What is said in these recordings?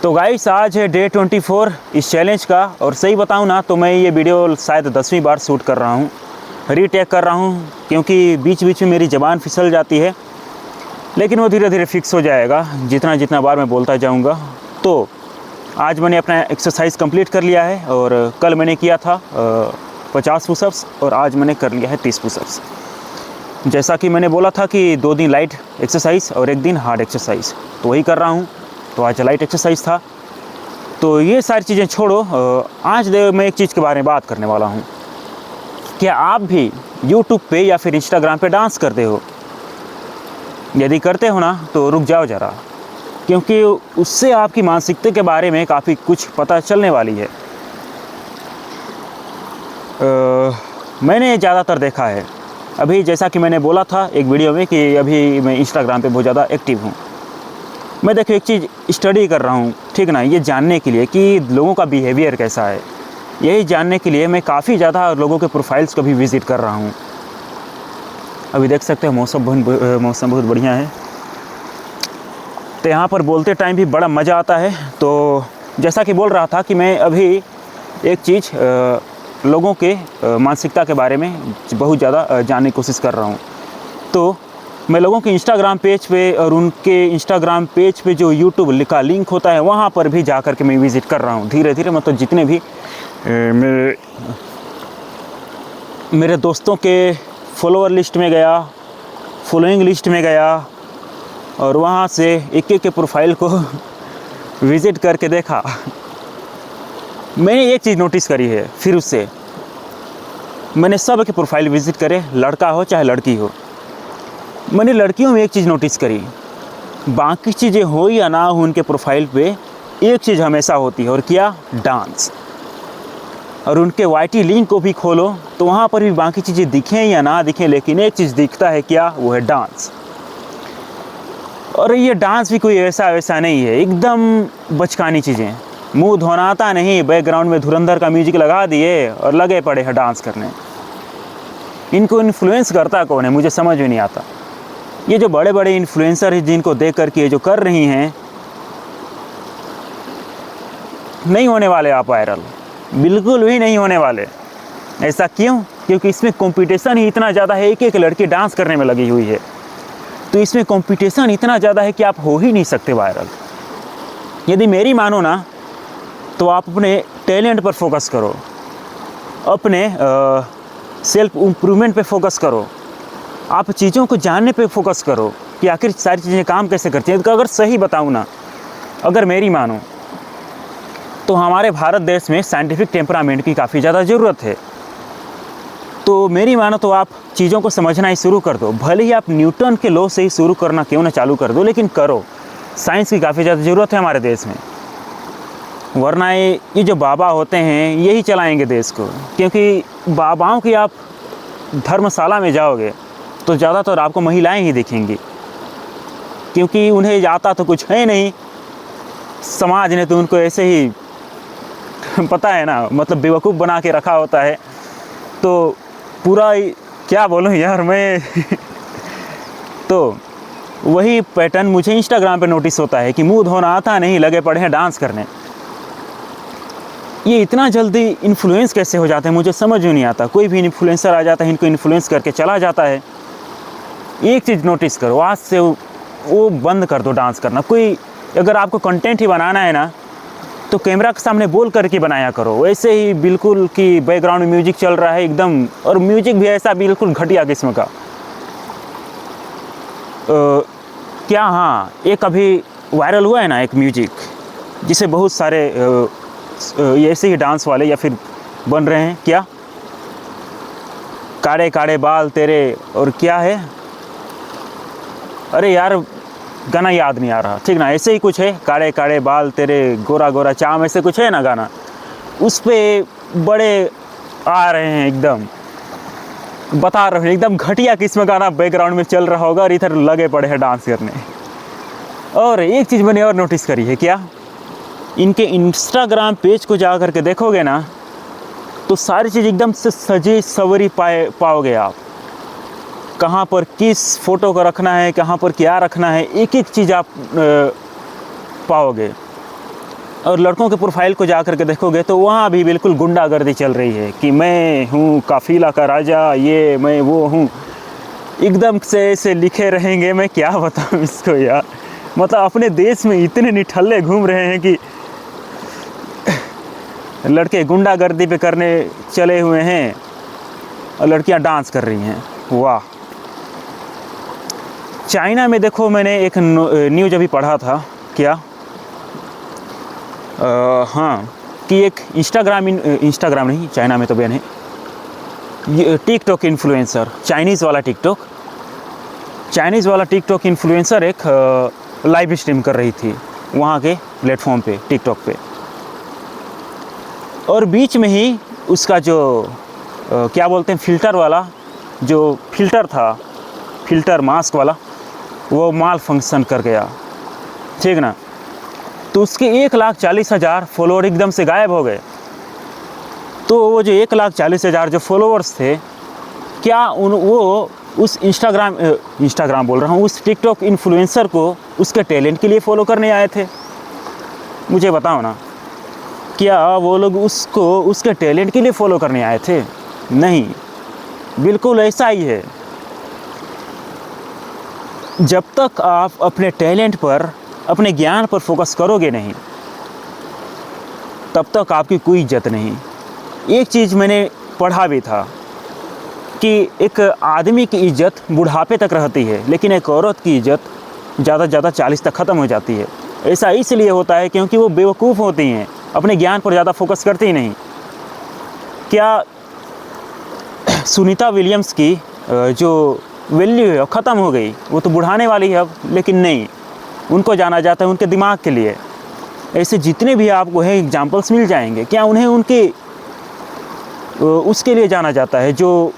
तो गाइस आज है डे 24 इस चैलेंज का। और सही बताऊं ना तो मैं ये वीडियो शायद 10वीं बार शूट कर रहा हूँ, रीटेक कर रहा हूँ, क्योंकि बीच बीच में मेरी ज़बान फिसल जाती है। लेकिन वो धीरे धीरे फिक्स हो जाएगा जितना जितना बार मैं बोलता जाऊँगा। तो आज मैंने अपना एक्सरसाइज कंप्लीट कर लिया है और कल मैंने किया था 50 पुशअप्स और आज मैंने कर लिया है 30 पुशअप्स। जैसा कि मैंने बोला था कि 2 दिन लाइट एक्सरसाइज और 1 दिन हार्ड एक्सरसाइज, तो वही कर रहा हूँ। तो आज लाइट एक्सरसाइज था। तो ये सारी चीज़ें छोड़ो, आज मैं एक चीज़ के बारे में बात करने वाला हूँ। क्या आप भी YouTube पे या फिर Instagram पे डांस करते हो? यदि करते हो ना तो रुक जाओ ज़रा, क्योंकि उससे आपकी मानसिकता के बारे में काफ़ी कुछ पता चलने वाली है। मैंने ज़्यादातर देखा है, अभी जैसा कि मैंने बोला था एक वीडियो में कि अभी मैं Instagram पे बहुत ज़्यादा एक्टिव हूँ। मैं देखो एक चीज़ स्टडी कर रहा हूँ, ठीक ना, ये जानने के लिए कि लोगों का बिहेवियर कैसा है। यही जानने के लिए मैं काफ़ी ज़्यादा लोगों के प्रोफाइल्स को भी विज़िट कर रहा हूँ। अभी देख सकते हैं मौसम बहुत बढ़िया है, तो यहाँ पर बोलते टाइम भी बड़ा मज़ा आता है। तो जैसा कि बोल रहा था कि मैं अभी एक चीज़ लोगों के मानसिकता के बारे में बहुत ज़्यादा जानने की कोशिश कर रहा हूँ। तो मैं लोगों के इंस्टाग्राम पेज पे और उनके इंस्टाग्राम पेज पे जो यूट्यूब का लिंक होता है वहाँ पर भी जा कर के मैं विज़िट कर रहा हूँ धीरे धीरे। मतलब जितने भी मेरे दोस्तों के फॉलोअर लिस्ट में गया, फॉलोइंग लिस्ट में गया और वहाँ से एक एक के प्रोफाइल को विज़िट करके देखा। मैंने एक चीज़ नोटिस करी है, फिर उससे मैंने सब के प्रोफाइल विज़िट करे, लड़का हो चाहे लड़की हो। मैंने लड़कियों में एक चीज़ नोटिस करी, बाकी चीज़ें हो या ना हो उनके प्रोफाइल पे एक चीज़ हमेशा होती है, और क्या? डांस। और उनके वाईटी लिंक को भी खोलो तो वहाँ पर भी बाकी चीज़ें दिखें या ना दिखें, लेकिन एक चीज़ दिखता है, क्या? वो है डांस। और ये डांस भी कोई वैसा नहीं है, एकदम बचकानी चीज़ें। मुंह धोना आता नहीं, बैकग्राउंड में धुरंधर का म्यूजिक लगा दिए और लगे पड़े हैं डांस करने। इनको इन्फ्लुएंस करता कौन है, मुझे समझ में नहीं आता। ये जो बड़े बड़े इन्फ्लुएंसर हैं जिनको देख करके ये जो कर रही हैं, नहीं होने वाले आप वायरल, बिल्कुल भी नहीं होने वाले। ऐसा क्यों? क्योंकि इसमें कंपटीशन ही इतना ज़्यादा है, एक एक लड़की डांस करने में लगी हुई है। तो इसमें कंपटीशन इतना ज़्यादा है कि आप हो ही नहीं सकते वायरल। यदि मेरी मानो ना तो आप अपने टैलेंट पर फोकस करो, अपने सेल्फ इम्प्रूवमेंट पे फोकस करो, आप चीज़ों को जानने पे फोकस करो कि आखिर सारी चीज़ें काम कैसे करती हैं। तो अगर सही बताऊँ ना, अगर मेरी मानो तो हमारे भारत देश में साइंटिफिक टेम्परामेंट की काफ़ी ज़्यादा ज़रूरत है। तो मेरी मानो तो आप चीज़ों को समझना ही शुरू कर दो। भले ही आप न्यूटन के लॉ से ही शुरू करना क्यों ना चालू कर दो, लेकिन करो। साइंस की काफ़ी ज़्यादा ज़रूरत है हमारे देश में, वरना ये जो बाबा होते हैं यही चलाएंगे देश को। क्योंकि बाबाओं की आप धर्मशाला में जाओगे तो ज़्यादातर आपको महिलाएं ही दिखेंगी, क्योंकि उन्हें जाता तो कुछ है नहीं। समाज ने तो उनको ऐसे ही पता है ना, मतलब बेवकूफ़ बना के रखा होता है। तो पूरा क्या बोलूँ यार मैं तो वही पैटर्न मुझे इंस्टाग्राम पे नोटिस होता है कि मुंह धोना आता नहीं, लगे पड़े हैं डांस करने। ये इतना जल्दी इन्फ्लुएंस कैसे हो जाते हैं, मुझे समझ में नहीं आता। कोई भी इन्फ्लुएंसर आ जाता है, इनको इन्फ्लुएंस करके चला जाता है। एक चीज़ नोटिस करो, आज से वो बंद कर दो डांस करना। कोई अगर आपको कंटेंट ही बनाना है ना तो कैमरा के सामने बोल करके बनाया करो। वैसे ही बिल्कुल कि बैकग्राउंड में म्यूजिक चल रहा है एकदम, और म्यूजिक भी ऐसा बिल्कुल घटिया किस्म का। क्या? हाँ, एक अभी वायरल हुआ है ना एक म्यूजिक, जिसे बहुत सारे ऐसे ही डांस वाले या फिर बन रहे हैं। क्या? काड़े काड़े बाल तेरे, और क्या है, अरे यार गाना याद नहीं आ रहा, ठीक ना, ऐसे ही कुछ है, काड़े काड़े बाल तेरे गोरा गोरा चाम, ऐसे कुछ है ना गाना। उस पे बड़े आ रहे हैं, एकदम बता रहे हैं, एकदम घटिया किस्म का गाना बैकग्राउंड में चल रहा होगा और इधर लगे पड़े हैं डांस करने। और एक चीज़ मैंने और नोटिस करी है, क्या? इनके इंस्टाग्राम पेज को जा कर के देखोगे ना तो सारी चीज़ एकदम से सजी सवरी पाओगे आप। कहाँ पर किस फ़ोटो को रखना है, कहाँ पर क्या रखना है, एक एक चीज़ आप पाओगे। और लड़कों के प्रोफाइल को जा कर के देखोगे तो वहाँ भी बिल्कुल गुंडागर्दी चल रही है कि मैं हूँ काफिला का राजा, ये मैं वो हूँ, एकदम से ऐसे लिखे रहेंगे। मैं क्या बताऊँ इसको यार, मतलब अपने देश में इतने निठल्ले घूम रहे हैं कि लड़के गुंडागर्दी पे करने चले हुए हैं और लड़कियां डांस कर रही हैं। वाह। चाइना में देखो, मैंने एक न्यूज़ अभी पढ़ा था, क्या हाँ, कि एक इंस्टाग्राम नहीं, चाइना में तो बैन है, ये टिकटॉक इन्फ्लुएंसर, चाइनीज़ वाला टिकटॉक इन्फ्लुएंसर एक लाइव स्ट्रीम कर रही थी वहाँ के प्लेटफॉर्म पे, टिकटॉक पे, और बीच में ही उसका जो क्या बोलते हैं, फिल्टर मास्क वाला, वो माल फंक्शन कर गया, ठीक ना। तो उसके 1,40,000 फॉलोअर एकदम से गायब हो गए। तो वो जो 1,40,000 जो फॉलोअर्स थे, क्या वो उस इंस्टाग्राम बोल रहा हूँ, उस टिकटॉक इन्फ्लुएंसर को उसके टैलेंट के लिए फॉलो करने आए थे? मुझे बताओ ना, क्या वो लोग उसको उसके टैलेंट के लिए फॉलो करने आए थे? नहीं, बिल्कुल ऐसा ही है। जब तक आप अपने टैलेंट पर, अपने ज्ञान पर फोकस करोगे नहीं, तब तक आपकी कोई इज्जत नहीं। एक चीज़ मैंने पढ़ा भी था कि एक आदमी की इज्जत बुढ़ापे तक रहती है, लेकिन एक औरत की इज्जत ज़्यादा से ज़्यादा 40 तक ख़त्म हो जाती है। ऐसा इसलिए होता है क्योंकि वो बेवकूफ़ होती हैं, अपने ज्ञान पर ज़्यादा फोकस करती ही नहीं। क्या सुनीता विलियम्स की जो वैल्यू है ख़त्म हो गई, वो तो बुढ़ाने वाली है अब, लेकिन नहीं, उनको जाना जाता है उनके दिमाग के लिए। ऐसे जितने भी आपको हैं एग्जाम्पल्स मिल जाएंगे। क्या उन्हें उनके उसके लिए जाना जाता है जो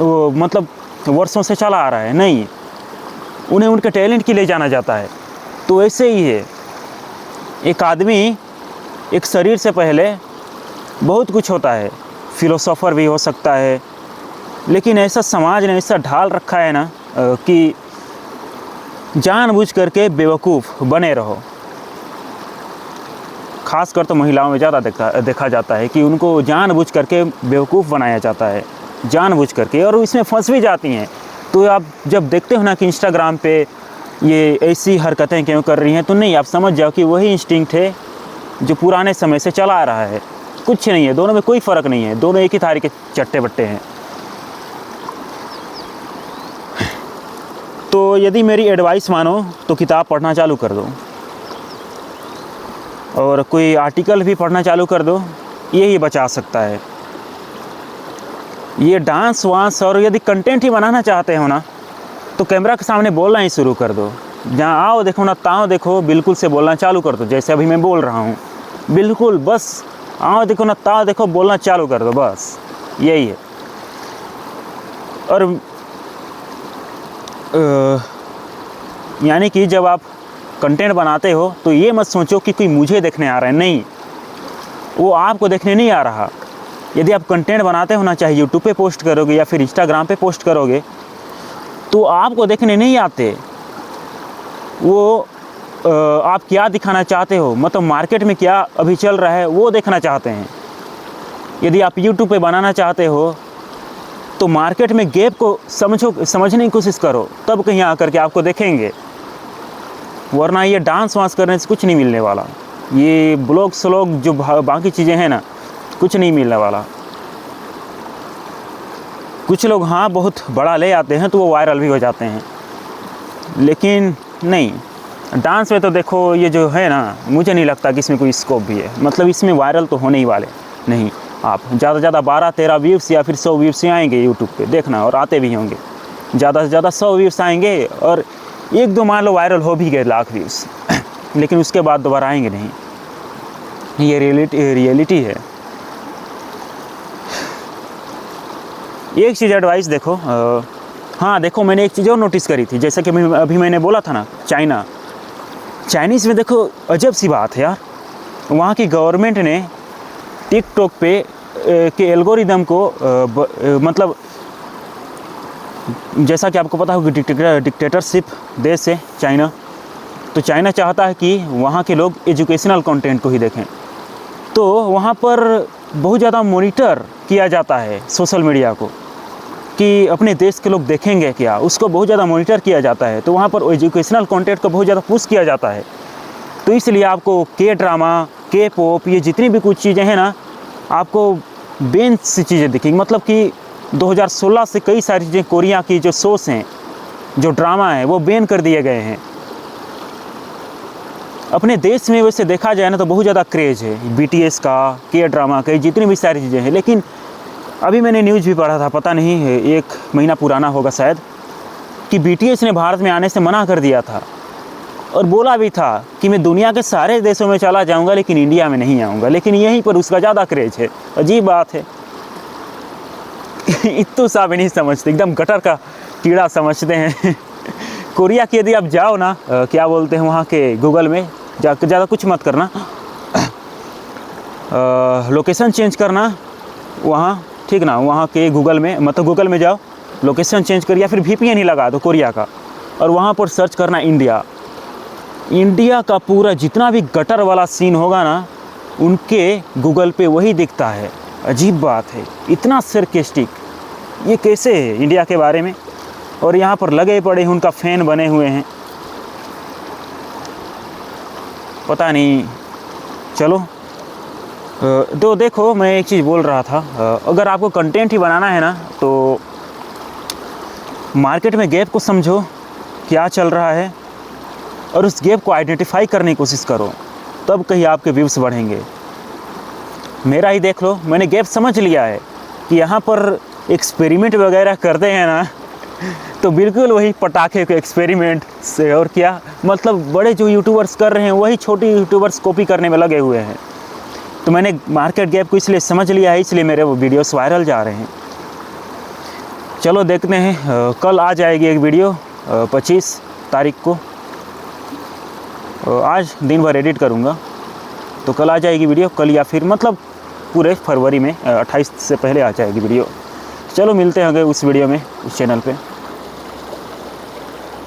मतलब वर्षों से चला आ रहा है? नहीं, उन्हें उनके टैलेंट के लिए जाना जाता है। तो ऐसे ही है, एक आदमी, एक शरीर से पहले बहुत कुछ होता है, फिलोसोफर भी हो सकता है, लेकिन ऐसा समाज ने ऐसा ढाल रखा है ना कि जानबूझ करके बेवकूफ़ बने रहो। खासकर तो महिलाओं में ज़्यादा देखा जाता है कि उनको जानबूझ करके बेवकूफ़ बनाया जाता है, जानबूझ करके, और इसमें फंस भी जाती हैं। तो आप जब देखते हो ना कि इंस्टाग्राम पे ये ऐसी हरकतें क्यों कर रही हैं, तो नहीं, आप समझ जाओ कि वही इंस्टिंक्ट है जो पुराने समय से चला आ रहा है। कुछ नहीं है, दोनों में कोई फ़र्क नहीं है, दोनों एक ही थाली के चट्टे बट्टे हैं। तो यदि मेरी एडवाइस मानो तो किताब पढ़ना चालू कर दो और कोई आर्टिकल भी पढ़ना चालू कर दो, यही बचा सकता है। ये डांस वांस, और यदि कंटेंट ही बनाना चाहते हो ना, तो कैमरा के सामने बोलना ही शुरू कर दो। जहाँ आओ देखो ना ताओ देखो, बिल्कुल से बोलना चालू कर दो, जैसे अभी मैं बोल रहा हूँ, बिल्कुल बस आओ देखो ना ताओ देखो, बोलना चालू कर दो, बस यही है। और यानी कि जब आप कंटेंट बनाते हो तो ये मत सोचो कि कोई मुझे देखने आ रहा है, नहीं, वो आपको देखने नहीं आ रहा। यदि आप कंटेंट बनाते हो ना, चाहे यूट्यूब पे पोस्ट करोगे या फिर इंस्टाग्राम पे पोस्ट करोगे, तो आपको देखने नहीं आते। वो आप क्या दिखाना चाहते हो, मतलब मार्केट में क्या अभी चल रहा है, वो देखना चाहते हैं। यदि आप यूट्यूब पे बनाना चाहते हो तो मार्केट में गैप को समझने की कोशिश करो, तब कहीं आकर के आपको देखेंगे, वरना ये डांस वांस करने से कुछ नहीं मिलने वाला। ये ब्लॉग स्लॉग जो बाकी चीज़ें हैं ना, कुछ नहीं मिलने वाला। कुछ लोग हाँ बहुत बड़ा ले आते हैं तो वो वायरल भी हो जाते हैं, लेकिन नहीं, डांस में तो देखो ये जो है ना, मुझे नहीं लगता कि इसमें कोई स्कोप भी है। मतलब इसमें वायरल तो होने ही वाले नहीं। आप ज़्यादा से ज़्यादा 12-13 व्यूज़ या फिर 100 व्यूज़ से आएंगे यूट्यूब पे, देखना, और आते भी होंगे। ज़्यादा से ज़्यादा 100 व्यूज़ आएंगे, और एक दो मान लो वायरल हो भी गए लाख व्यूज़, लेकिन उसके बाद दोबारा आएंगे नहीं। ये रियलिटी है। एक चीज़ एडवाइस देखो, हाँ देखो, मैंने एक चीज़ और नोटिस करी थी, जैसा कि अभी मैंने बोला था ना, चाइनीज़ में देखो अजब सी बात है यार, वहाँ की गवर्नमेंट ने टिकटॉक पे के एल्गोरिदम को मतलब जैसा कि आपको पता होगा डिक्टेटरशिप देश है चाइना, तो चाइना चाहता है कि वहाँ के लोग एजुकेशनल कंटेंट को ही देखें, तो वहाँ पर बहुत ज़्यादा मॉनिटर किया जाता है सोशल मीडिया को कि अपने देश के लोग देखेंगे क्या, उसको बहुत ज़्यादा मॉनिटर किया जाता है। तो वहाँ पर एजुकेशनल कंटेंट को बहुत ज़्यादा पुश किया जाता है। तो इसलिए आपको के ड्रामा, के पॉप, ये जितनी भी कुछ चीज़ें हैं ना, आपको बेन सी चीज़ें दिखेंगी। मतलब कि 2016 से कई सारी चीज़ें, कोरिया की जो शोज़ हैं, जो ड्रामा है, वो बैन कर दिए गए हैं। अपने देश में वैसे देखा जाए ना तो बहुत ज़्यादा क्रेज़ है BTS का, के ड्रामा का, जितनी भी सारी चीज़ें हैं। लेकिन अभी मैंने न्यूज़ भी पढ़ा था, पता नहीं 1 महीना पुराना होगा शायद, कि BTS ने भारत में आने से मना कर दिया था और बोला भी था कि मैं दुनिया के सारे देशों में चला जाऊंगा लेकिन इंडिया में नहीं आऊँगा। लेकिन यहीं पर उसका ज़्यादा क्रेज़ है। अजीब बात है। इतना सा भी नहीं समझते, एकदम गटर का कीड़ा समझते हैं। कोरिया की यदि आप जाओ ना, क्या बोलते हैं वहाँ के गूगल में जाकर, ज़्यादा कुछ मत करना, लोकेशन चेंज करना वहाँ, ठीक ना, वहाँ के गूगल में, मतलब गूगल में जाओ, लोकेशन चेंज कर या फिर VPN ही लगा दो कोरिया का, और वहाँ पर सर्च करना इंडिया। इंडिया का पूरा जितना भी गटर वाला सीन होगा ना, उनके गूगल पे वही दिखता है। अजीब बात है, इतना सरकेस्टिक ये कैसे है इंडिया के बारे में। और यहाँ पर लगे पड़े हैं, उनका फ़ैन बने हुए हैं, पता नहीं। चलो, तो देखो, मैं एक चीज़ बोल रहा था, अगर आपको कंटेंट ही बनाना है ना, तो मार्केट में गैप को समझो, क्या चल रहा है, और उस गैप को आइडेंटिफाई करने की कोशिश करो, तब कहीं आपके व्यूज़ बढ़ेंगे। मेरा ही देख लो, मैंने गैप समझ लिया है कि यहाँ पर एक्सपेरिमेंट वगैरह करते हैं ना, तो बिल्कुल वही पटाखे के एक्सपेरिमेंट से, और क्या मतलब बड़े जो यूट्यूबर्स कर रहे हैं वही छोटे यूट्यूबर्स कॉपी करने में लगे हुए हैं। तो मैंने मार्केट गैप को इसलिए समझ लिया है, इसलिए मेरे वो वीडियोस वायरल जा रहे हैं। चलो देखते हैं, कल आ जाएगी एक वीडियो 25 तारीख को। आज दिन भर एडिट करूँगा, तो कल आ जाएगी वीडियो, कल या फिर मतलब पूरे फरवरी में 28 से पहले आ जाएगी वीडियो। चलो मिलते हैं उस वीडियो में, उस चैनल पे।